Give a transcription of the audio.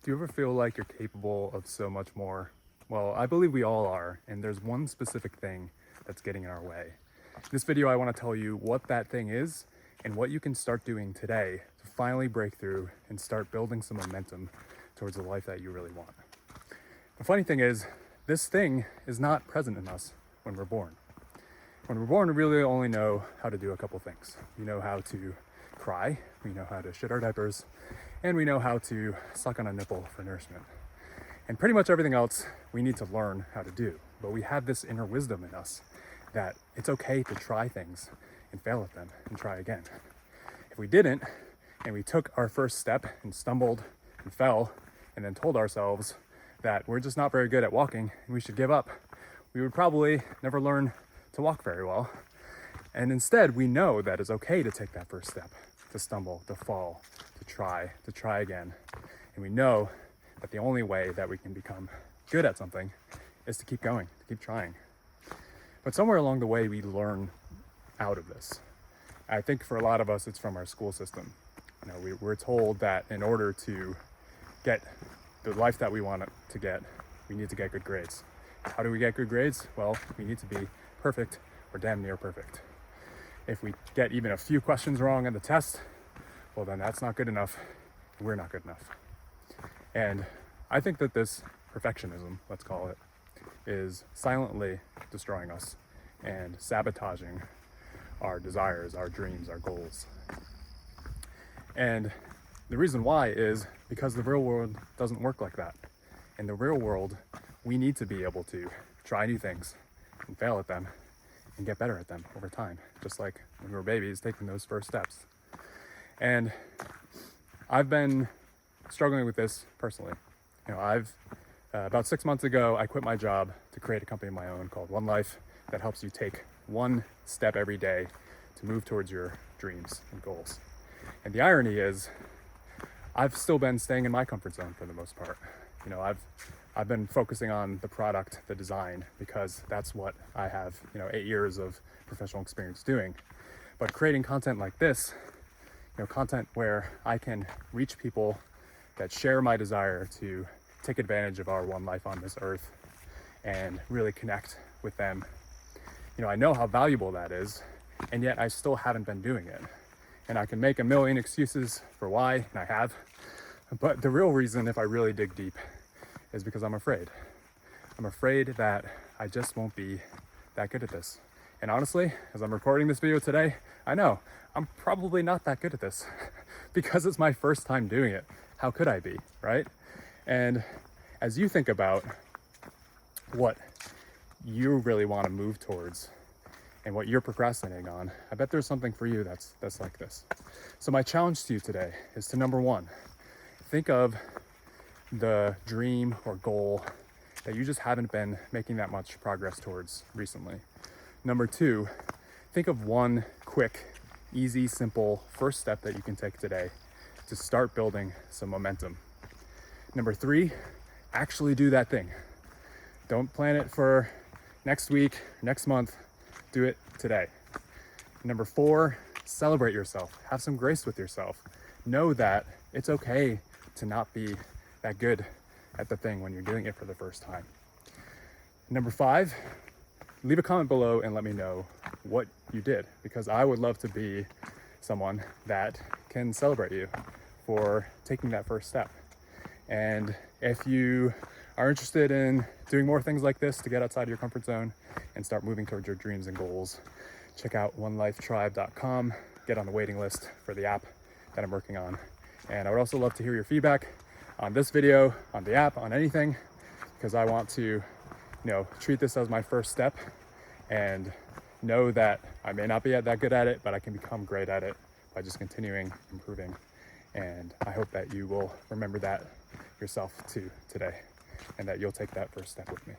Do you ever feel like you're capable of so much more? Well, I believe we all are, and there's one specific thing that's getting in our way. In this video, I want to tell you what that thing is and what you can start doing today to finally break through and start building some momentum towards the life that you really want. The funny thing is, this thing is not present in us when we're born. When we're born, we really only know how to do a couple things. We know how to cry, we know how to shit our diapers, and we know how to suck on a nipple for nourishment. And pretty much everything else we need to learn how to do. But we have this inner wisdom in us that it's okay to try things and fail at them and try again. If we didn't, and we took our first step and stumbled and fell, and then told ourselves that we're just not very good at walking and we should give up, we would probably never learn to walk very well. And instead, we know that it's okay to take that first step, to stumble, to fall, to try again. And we know that the only way that we can become good at something is to keep going, to keep trying. But somewhere along the way, we learn out of this. I think for a lot of us, it's from our school system. You know, we're told that in order to get the life that we want to get, we need to get good grades. How do we get good grades? Well, we need to be perfect or damn near perfect. If we get even a few questions wrong on the test, well, then that's not good enough. We're not good enough. And I think that this perfectionism, let's call it, is silently destroying us and sabotaging our desires, our dreams, our goals. And the reason why is because the real world doesn't work like that. In the real world, we need to be able to try new things and fail at them and get better at them over time, just like when we were babies taking those first steps. And I've been struggling with this personally. You know, about 6 months ago, I quit my job to create a company of my own called One Life that helps you take one step every day to move towards your dreams and goals. And the irony is, I've still been staying in my comfort zone for the most part. You know, I've been focusing on the product, the design, because that's what I have, 8 years of professional experience doing. But creating content like this, content where I can reach people that share my desire to take advantage of our one life on this earth and really connect with them. I know how valuable that is, and yet I still haven't been doing it. And I can make a million excuses for why, and I have. But the real reason, if I really dig deep, is because I'm afraid. I'm afraid that I just won't be that good at this. And honestly, as I'm recording this video today, I know I'm probably not that good at this because it's my first time doing it. How could I be, right? And as you think about what you really want to move towards and what you're procrastinating on, I bet there's something for you that's like this. So my challenge to you today is to, number one, think of the dream or goal that you just haven't been making that much progress towards recently. Number two, think of one quick, easy, simple first step that you can take today to start building some momentum. Number three, actually do that thing. Don't plan it for next week, next month. Do it today. Number four, celebrate yourself. Have some grace with yourself. Know that it's okay to not be that good at the thing when you're doing it for the first time. Number five, leave a comment below and let me know what you did, because I would love to be someone that can celebrate you for taking that first step. And if you are interested in doing more things like this to get outside your comfort zone and start moving towards your dreams and goals, check out onelifetribe.com, get on the waiting list for the app that I'm working on. And I would also love to hear your feedback on this video, on the app, on anything, because I want to, treat this as my first step and know that I may not be that good at it, but I can become great at it by just continuing improving. And I hope that you will remember that yourself too today, and that you'll take that first step with me.